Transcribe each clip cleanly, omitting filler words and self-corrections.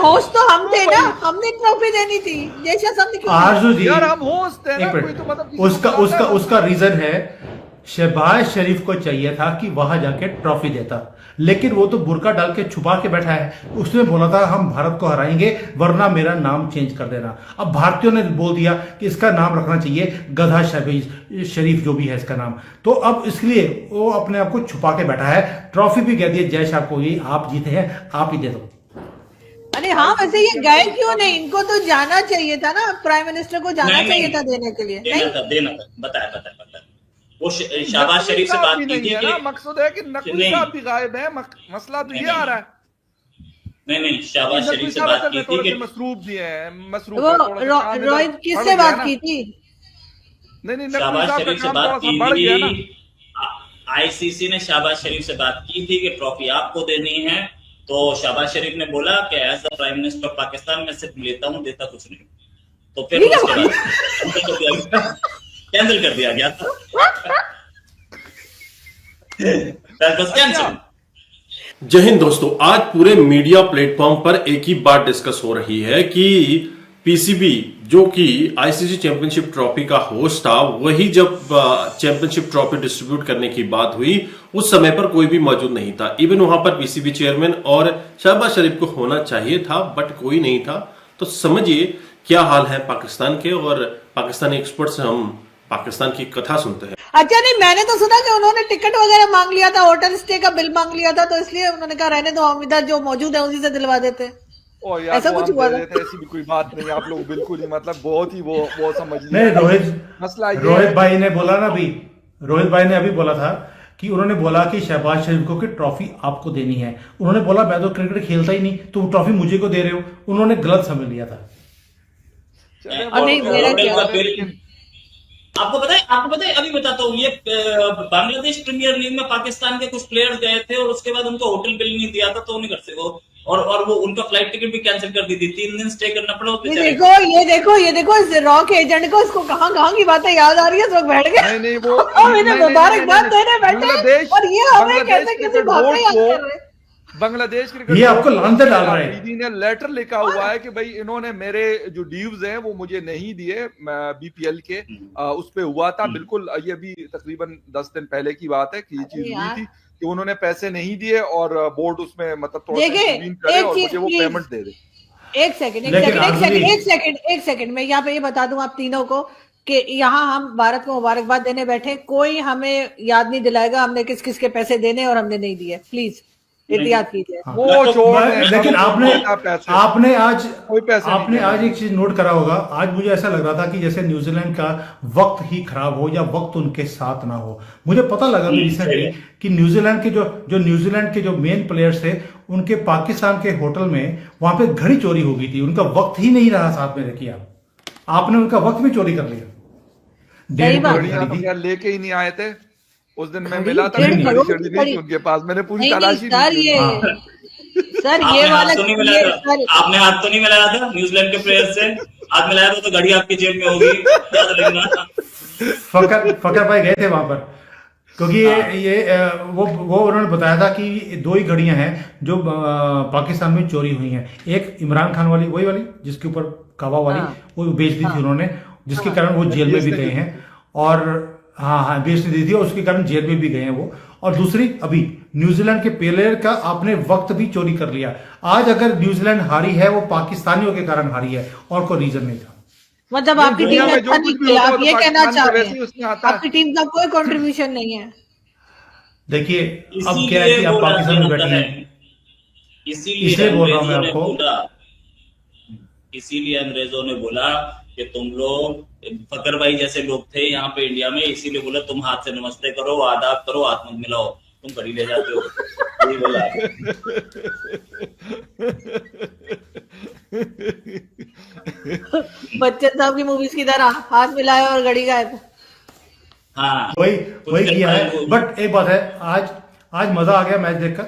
Host तो हम थे ना, हमने ट्रॉफी देनी थी। जैसा हमने क्यों आरजू जी यार हम होस्ट है ना, एक कोई मिनट, तो मतलब उसका रीजन है शहबाज शरीफ को चाहिए था कि वहां जाके ट्रॉफी देता, लेकिन वो तो बुर्का डाल के छुपा के बैठा है। उसने बोला था हम भारत को हराएंगे वरना मेरा नाम चेंज कर देना। अब भारतीयों ने बोल दिया कि इसका नाम रखना चाहिए गधा शहबाज शरीफ, जो भी है इसका नाम। तो अब इसलिए वो अपने आप को छुपा के बैठा है। ट्रॉफी भी कह दिया जय शाह को, ये आप जीते हैं, आप ही दे दो। अरे हाँ, वैसे ये गए क्यों नहीं? इनको तो जाना चाहिए था ना, प्राइम मिनिस्टर को जाना चाहिए था देने के लिए। देना था, बताया वो शहबाज शरीफ से बात की थी कि मकसद है कि नकवी साहब भी गायब है, मसला तो ये आ रहा है। नहीं, शहबाज शरीफ से बात की थी कि मसरूफ भी है, मसरूफ वो रोहित किससे बात की थी? नहीं, शहबाज शरीफ से बात की थी। आईसीसी ने शहबाज शरीफ से बात की थी कि ट्रॉफी आपको देनी है, तो शहबाज शरीफ ने बोला कि as the prime minister of Pakistan मैं सिर्फ लेता हूं, देता कुछ नहीं। तो फिर उसके बाद कैंसिल कर दिया गया था। जय हिंद दोस्तों, आज पूरे मीडिया प्लेटफॉर्म पर एक ही बात डिस्कस हो रही है कि पीसीबी जो कि आईसीसी चैंपियनशिप ट्रॉफी का होस्ट था, वही जब चैंपियनशिप ट्रॉफी डिस्ट्रीब्यूट करने की बात हुई उस समय पर कोई भी मौजूद नहीं था। इवन वहां पर पीसीबी चेयरमैन और शहबाज शरीफ को होना चाहिए था, बट कोई नहीं था। तो समझिए क्या हाल है पाकिस्तान के, और पाकिस्तानी एक्सपर्ट से हम पाकिस्तान की कथा सुनते हैं। अच्छा, नहीं मैंने तो सुना कि उन्होंने टिकट वगैरह मांग लिया था, होटल स्टे का बिल मांग लिया था, तो इसलिए उन्होंने कहा रहने दो, हम इधर जो मौजूद है उसी से दिलवा देते। ऐसा कुछ हुआ था? ऐसी भी कोई बात नहीं, आप लोग बिल्कुल ही मतलब बहुत ही वो समझ नहीं, रोहित भाई ने बोला ना, अभी रोहित भाई ने अभी बोला था कि उन्होंने बोला कि शहबाज शरीफ को कि ट्रॉफी आपको देनी है। उन्होंने बोला मैं तो क्रिकेट खेलता ही नहीं, तो ट्रॉफी मुझे को दे रहे हो। उन्होंने गलत समझ लिया था। नहीं, मेरा क्या, आपको पता है अभी बताता हूँ, ये बांग्लादेश प्रीमियर लीग में पाकिस्तान के कुछ प्लेयर्स गए थे और उसके बाद उनको होटल बिल नहीं दिया था, तो वो नहीं कर सके, और वो उनका फ्लाइट टिकट भी कैंसिल कर दी थी, 3 दिन स्टे करना पड़ा। ये देखो इस रॉक एजेंट को, इसको कहाँ की बातें याद आ रही है, सब बैठ गए। नहीं वो मुबारकबाद देने बैठे, और ये हमें कैसे किसी बातें याद कर रहे हैं। बांग्लादेश क्रिकेट ये आपको लांछन डाल रहा है। दीदी ने लेटर लिखा हुआ है कि भाई इन्होंने मेरे जो ड्यूज हैं वो मुझे नहीं दिए, बीपीएल के उस पे हुआ था बिल्कुल, ये भी तकरीबन 10 दिन पहले की बात है कि ये चीज हुई थी कि उन्होंने पैसे नहीं दिए और बोर्ड उसमें मतलब थोड़ा इंटरवीन करे और मुझे वो पेमेंट दे दे। एक सेकंड मैं यहाँ पे ये बता दूं आप तीनों को कि यहाँ हम भारत को मुबारकबाद देने बैठे, कोई हमें याद नहीं दिलाएगा हमने किस किस के पैसे देने और हमने नहीं दिए। प्लीज एहतियात कीजिए। लेकिन आपने आज एक चीज नोट करा होगा, आज मुझे ऐसा लग रहा था कि जैसे न्यूजीलैंड का वक्त ही खराब हो या वक्त उनके साथ ना हो। मुझे पता लगा रिसेंटली कि न्यूजीलैंड के जो मेन प्लेयर्स थे उनके पाकिस्तान के होटल में वहां पे घड़ी चोरी हो गई थी, उनका वक्त ही नहीं रहा साथ में। देखिए आपने उनका वक्त भी चोरी कर लिया। लेके ही नहीं आए थे उस दिन, मैं मिला था, नहीं उनके पास, मैंने पूरी तलाशी सर ये वाला आपने हाथ तो नहीं मिलाया था न्यूजीलैंड के प्लेयर से? हाथ मिलाया था तो घड़ी आपकी जेब में होगी। फकर भाई गए थे वहां पर, क्योंकि वो उन्होंने बताया था कि 2 ही घड़ियां हैं जो पाकिस्तान में चोरी हुई हैं। एक इमरान खान वाली, वही वाली जिसके ऊपर काबा वाली, वो बेच दी थी उन्होंने, जिसके कारण वो जेल में भी गए हैं। और हाँ बेच दी थी और उसके कारण जेल में भी गए हैं वो। और दूसरी, अभी न्यूजीलैंड के प्लेयर का आपने वक्त भी चोरी कर लिया। आज अगर न्यूजीलैंड हारी है वो पाकिस्तानियों के कारण हारी है, और कोई रीजन नहीं था। मतलब आपकी टीम में अच्छा नहीं खेला, आप ये कहना चाह रहे हैं आपकी टीम का कोई कंट्रीब्यूशन नहीं है? देखिए अब क्या है कि आप पाकिस्तान में बैठे हैं, इसलिए बोल रहा हूं मैं आपको। इसीलिए अंग्रेजों ने बोला कि तुम लोग फकर भाई जैसे लोग थे यहाँ पे इंडिया में, इसीलिए बोला तुम हाथ से नमस्ते करो, आदाब करो, हाथ मत मिलाओ, तुम घड़ी ले जाते हो, यही बोला। बच्चन साहब की मूवीज की तरह हाथ मिलाया और घड़ी गायब। हाँ वही किया है। बट एक बात है, आज मजा आ गया मैच देखकर,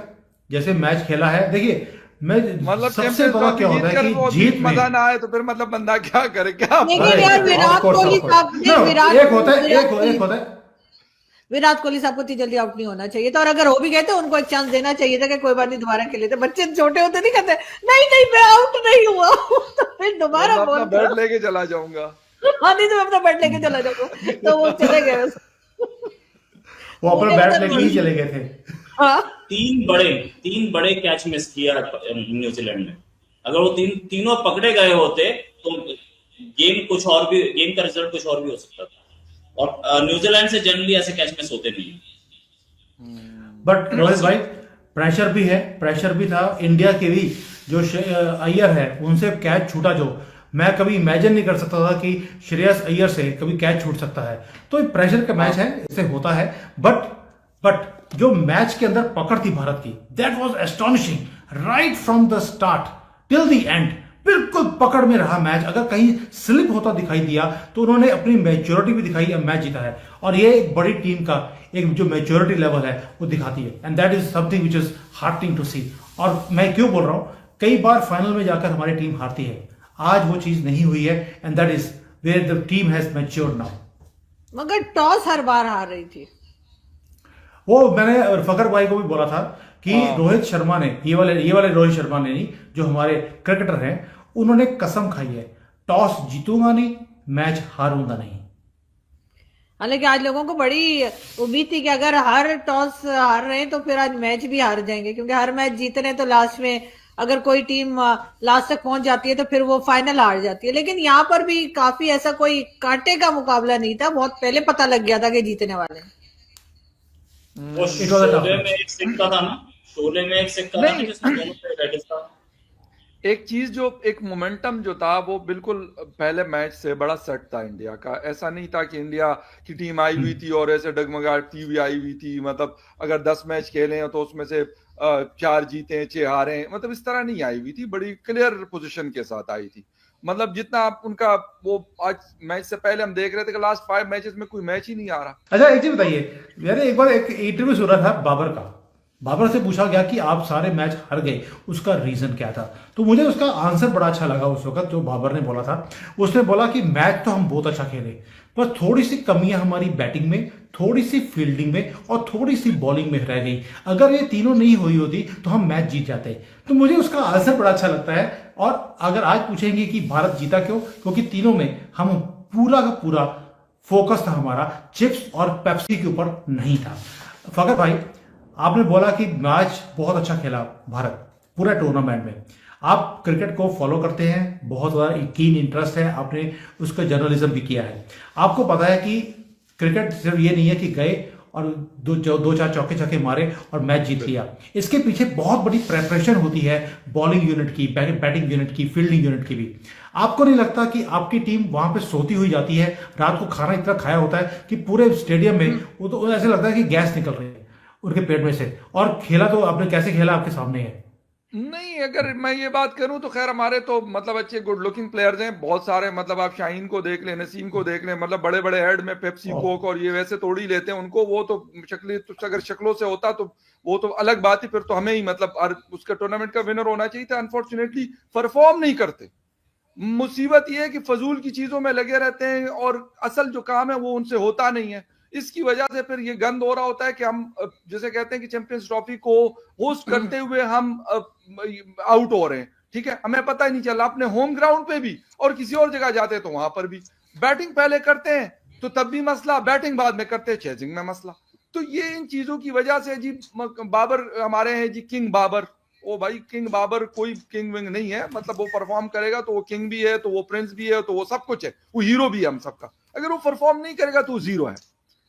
जैसे मैच खेला है। देखिए मतलब सबसे बड़ा क्या होता है कि जीत में मजा ना आए तो फिर मतलब बंदा क्या करे, क्या? लेकिन यार विराट कोहली साहब ने, एक होता है विराट कोहली साहब को इतनी जल्दी आउट नहीं होना चाहिए था, और अगर हो भी गए तो उनको एक चांस देना चाहिए था कि कोई बात नहीं दोबारा खेले थे। बच्चे छोटे होते नहीं कहते नहीं मैं आउट नहीं हुआ तो फिर दोबारा मैं अपना बोल बैट लेके चला जाऊंगा। हाँ नहीं तो मैं अपना बैट लेके चला जाऊंगा, तो वो चले गए वो अपना बैट लेके ही चले गए थे। हाँ तीन बड़े कैच मिस किया न्यूजीलैंड ने। अगर वो तीनों पकड़े गए होते तो गेम का रिजल्ट कुछ और भी हो सकता था, और न्यूजीलैंड से जनरली ऐसे कैच मिस होते नहीं है। बट रोहित भाई प्रेशर भी था इंडिया के भी, जो अय्यर है उनसे कैच छूटा, जो मैं कभी इमेजिन नहीं कर सकता था कि श्रेयस अय्यर से कभी कैच छूट सकता है। तो प्रेशर का मैच है, इससे होता है। बट जो मैच के अंदर पकड़ थी भारत की, that was astonishing right from the start till the end. बिल्कुल पकड़ में रहा मैच। अगर कहीं स्लिप होता दिखाई दिया तो उन्होंने अपनी मैच्योरिटी भी दिखाई, मैच जीता है। और ये एक बड़ी टीम का एक जो मैच्योरिटी लेवल है वो दिखाती है, and that is something which is hurting to see. और मैं क्यों बोल रहा हूं, कई बार फाइनल में जाकर हमारी टीम हारती है, आज वो चीज नहीं हुई है, and that is where the team has matured now. मगर टॉस हर बार हार रही थी। वो मैंने फकर भाई को भी बोला था कि रोहित शर्मा ने, ये वाले रोहित शर्मा ने नहीं, जो हमारे क्रिकेटर हैं, उन्होंने कसम खाई है टॉस जीतूंगा नहीं, मैच हारूंगा नहीं। हालांकि आज लोगों को बड़ी उम्मीद थी कि अगर हर टॉस हार रहे हैं तो फिर आज मैच भी हार जाएंगे, क्योंकि हर मैच जीत रहे हैं तो लास्ट में अगर कोई टीम लास्ट तक पहुंच जाती है तो फिर वो फाइनल हार जाती है। लेकिन यहाँ पर भी काफी ऐसा कोई कांटे का मुकाबला नहीं था, बहुत पहले पता लग गया था कि जीतने वाले हैं। वो शोले में एक सिक्का था ना, जिसमें दोनों प्लेयर था। एक चीज जो एक मोमेंटम जो था वो बिल्कुल पहले मैच से बड़ा सेट था इंडिया का। ऐसा नहीं था कि इंडिया की टीम आई हुई थी और ऐसे डगमगाती हुई आई हुई थी, मतलब अगर 10 मैच खेले हैं तो उसमें से 4 जीते 6 हारे, मतलब इस तरह नहीं आई हुई थी। बड़ी क्लियर पोजीशन के साथ आई थी। मतलब जितना आप उनका वो आज मैच से पहले हम देख रहे थे कि लास्ट 5 मैचेस में कोई मैच ही नहीं आ रहा। अच्छा एक चीज बताइए, मैंने एक बार एक इंटरव्यू सुना था बाबर से पूछा गया कि आप सारे मैच हार गए, उसका रीजन क्या था? तो मुझे उसका आंसर बड़ा अच्छा लगा उस वक्त, जो बाबर ने बोला था। उसने बोला कि मैच तो हम बहुत अच्छा खेले, पर थोड़ी सी कमियां हमारी बैटिंग में, थोड़ी सी फील्डिंग में और थोड़ी सी बॉलिंग में रह गई। अगर ये तीनों नहीं हुई होती तो हम मैच जीत जाते। तो मुझे उसका आंसर बड़ा अच्छा लगता है। और अगर आज पूछेंगे कि भारत जीता क्यों, क्योंकि तीनों में हम पूरा का पूरा फोकस था हमारा चिप्स और पेप्सी के ऊपर नहीं था। फकर भाई, आपने बोला कि मैच बहुत अच्छा खेला भारत पूरा टूर्नामेंट में। आप क्रिकेट को फॉलो करते हैं, बहुत ज़्यादा कीन इंटरेस्ट है, आपने उसका जर्नलिज्म भी किया है। आपको पता है कि क्रिकेट सिर्फ ये नहीं है कि गए और दो चार चौके छक्के मारे और मैच जीत लिया। इसके पीछे बहुत बड़ी प्रेपरेशन होती है, बॉलिंग यूनिट की, बैटिंग यूनिट की, फील्डिंग यूनिट की भी। आपको नहीं लगता कि आपकी टीम वहां पे सोती हुई जाती है, रात को खाना इतना खाया होता है कि पूरे स्टेडियम में वो तो ऐसे लगता है कि गैस निकल रही है उनके पेट में से? और खेला तो आपने कैसे खेला आपके सामने है। नहीं, अगर मैं ये बात करूं तो खैर हमारे तो मतलब अच्छे गुड लुकिंग प्लेयर्स हैं बहुत सारे। मतलब आप शाहीन को देख लें, नसीम को देख लें, मतलब बड़े बड़े हेड में पेप्सी कोक और ये वैसे तोड़ ही लेते हैं उनको। वो तो अगर शक्लों से होता तो वो तो अलग बात ही, फिर तो हमें ही मतलब उसका टूर्नामेंट का विनर होना चाहिए था। अनफॉर्चुनेटली परफॉर्म नहीं करते। मुसीबत ये है कि फजूल की चीजों में लगे रहते हैं और असल जो काम है वो उनसे होता नहीं है। इसकी वजह से फिर ये गंद हो रहा होता है कि हम जैसे कहते हैं कि चैंपियंस ट्रॉफी को होस्ट करते हुए हम आउट हो रहे हैं। ठीक है, हमें पता ही नहीं चला। अपने होम ग्राउंड पे भी और किसी और जगह जाते तो वहां पर भी बैटिंग पहले करते हैं तो तब भी मसला, बैटिंग बाद में करते हैं चेजिंग में मसला। तो ये इन चीजों की वजह से जी बाबर हमारे हैं जी, किंग बाबर। ओ भाई, किंग बाबर कोई किंग विंग नहीं है। मतलब वो परफॉर्म करेगा तो वो किंग भी है, तो वो प्रिंस भी है, तो वो सब कुछ है, वो हीरो भी है हम सबका। अगर वो परफॉर्म नहीं करेगा तो वो जीरो है।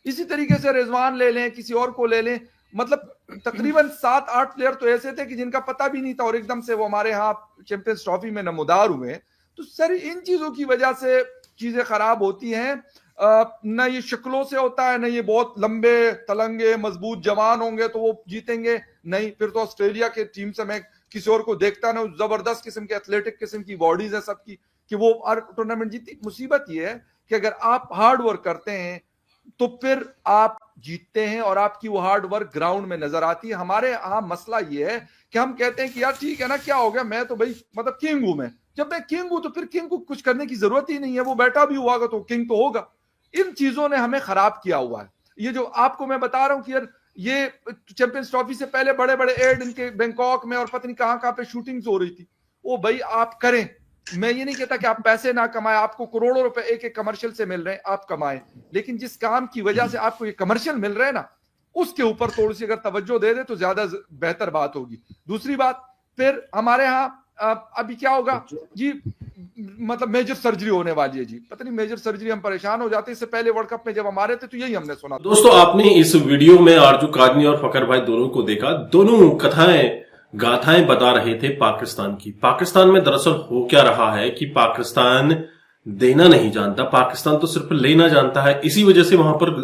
इसी तरीके से रिजवान ले लें, किसी और को ले लें, मतलब तकरीबन 7-8 प्लेयर तो ऐसे थे कि जिनका पता भी नहीं था और एकदम से वो हमारे यहाँ चैंपियंस ट्रॉफी में नमोदार हुए। तो सर इन चीजों की वजह से चीजें खराब होती हैं। ना ये शक्लों से होता है, ना ये बहुत लंबे तलंगे मजबूत जवान होंगे तो वो जीतेंगे नहीं। फिर तो ऑस्ट्रेलिया के टीम से मैं किसी और को देखता ना, जबरदस्त किस्म के एथलेटिक किस्म की बॉडीज है सबकी, कि वो हर टूर्नामेंट जीती। मुसीबत ये है कि अगर आप हार्ड वर्क करते हैं तो फिर आप जीतते हैं और आपकी वो हार्ड वर्क ग्राउंड में नजर आती है। हमारे यहाँ मसला ये है कि हम कहते हैं कि यार ठीक है ना, क्या हो गया, मैं तो भाई मतलब किंग हूं। मैं जब मैं किंग हूं तो फिर किंग को कुछ करने की जरूरत ही नहीं है, वो बैठा भी हुआ तो किंग तो होगा। इन चीजों ने हमें खराब किया हुआ है। ये जो आपको मैं बता रहा हूं कि यार ये चैंपियंस ट्रॉफी से पहले बड़े बड़े एड इनके बैंकॉक में और पता नहीं कहां पे शूटिंग्स हो रही थी। वो भाई आप करें, मैं ये नहीं कहता कि आप पैसे ना कमाएं, आपको करोड़ों रुपए एक एक कमर्शियल से मिल रहे हैं, आप कमाएं, लेकिन जिस काम की वजह से आपको ये कमर्शियल मिल रहे हैं ना, उसके ऊपर थोड़ी सी अगर तवज्जो दे दे तो ज्यादा बेहतर बात होगी। दूसरी बात, फिर हमारे यहाँ अभी क्या होगा जी, मतलब मेजर सर्जरी होने वाली है जी, पता नहीं मेजर सर्जरी, हम परेशान हो जाते हैं। इससे पहले वर्ल्ड कप में जब हमारे थे तो यही हमने सुना। दोस्तों, आपने इस वीडियो में आरजू कादमी और फकर भाई दोनों को देखा। दोनों कथाएं गाथाएं बता रहे थे पाकिस्तान की। पाकिस्तान में दरअसल हो क्या रहा है कि पाकिस्तान देना नहीं जानता, पाकिस्तान तो सिर्फ लेना जानता है। इसी वजह से वहां पर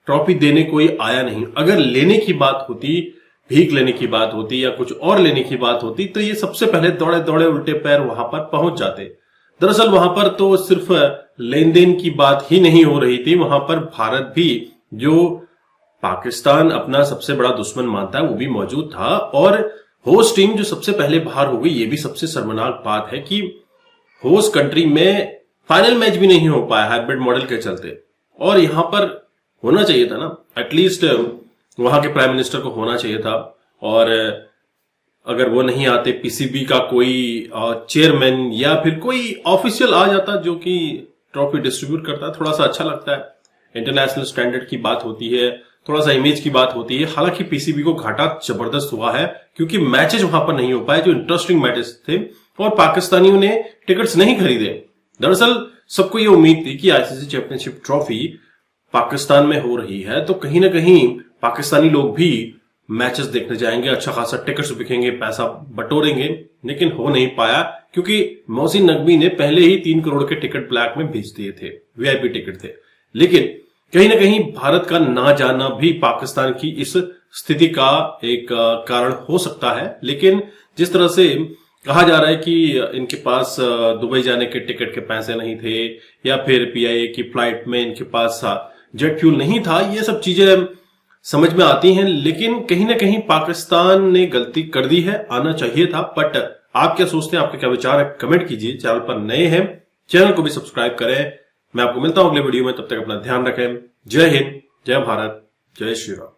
ट्रॉफी देने कोई आया नहीं। अगर लेने की बात होती, भीख लेने की बात होती या कुछ और लेने की बात होती, तो ये सबसे पहले दौड़े दौड़े उल्टे पैर वहां पर पहुंच जाते। दरअसल वहां पर तो सिर्फ लेन देन की बात ही नहीं हो रही थी, वहां पर भारत भी, जो पाकिस्तान अपना सबसे बड़ा दुश्मन मानता है, वो भी मौजूद था। और होस्ट टीम जो सबसे पहले बाहर हो गई, ये भी सबसे शर्मनाक बात है कि होस्ट कंट्री में फाइनल मैच भी नहीं हो पाया हाइब्रिड मॉडल के चलते। और यहां पर होना चाहिए था ना, एटलीस्ट वहां के प्राइम मिनिस्टर को होना चाहिए था। और अगर वो नहीं आते, पीसीबी का कोई चेयरमैन या फिर कोई ऑफिशियल आ जाता जो कि ट्रॉफी डिस्ट्रीब्यूट करता है, थोड़ा सा अच्छा लगता है। इंटरनेशनल स्टैंडर्ड की बात होती है, थोड़ा सा इमेज की बात होती है। हालांकि पीसीबी को घाटा जबरदस्त हुआ है क्योंकि मैचेस वहां पर नहीं हो पाए जो इंटरेस्टिंग मैचेस थे, और पाकिस्तानियों ने टिकट्स नहीं खरीदे। दरअसल सबको ये उम्मीद थी कि आईसीसी चैंपियनशिप ट्रॉफी पाकिस्तान में हो रही है तो कहीं ना कहीं पाकिस्तानी लोग भी मैचेस देखने जाएंगे, अच्छा खासा टिकट्स बिकेंगे, पैसा बटोरेंगे। लेकिन हो नहीं पाया क्योंकि मोहसिन नकवी ने पहले ही 3 करोड़ के टिकट ब्लैक में भेज दिए थे, वीआईपी टिकट थे। लेकिन कहीं ना कहीं भारत का ना जाना भी पाकिस्तान की इस स्थिति का एक कारण हो सकता है। लेकिन जिस तरह से कहा जा रहा है कि इनके पास दुबई जाने के टिकट के पैसे नहीं थे या फिर पीआईए की फ्लाइट में इनके पास जेट फ्यूल नहीं था, ये सब चीजें समझ में आती हैं। लेकिन कहीं ना कहीं पाकिस्तान ने गलती कर दी है, आना चाहिए था। बट आप क्या सोचते हैं, आपके क्या विचार है, कमेंट कीजिए। चैनल पर नए हैं, चैनल को भी सब्सक्राइब करें। मैं आपको मिलता हूं अगले वीडियो में, तब तक अपना ध्यान रखें। जय हिंद, जय भारत, जय श्री राम।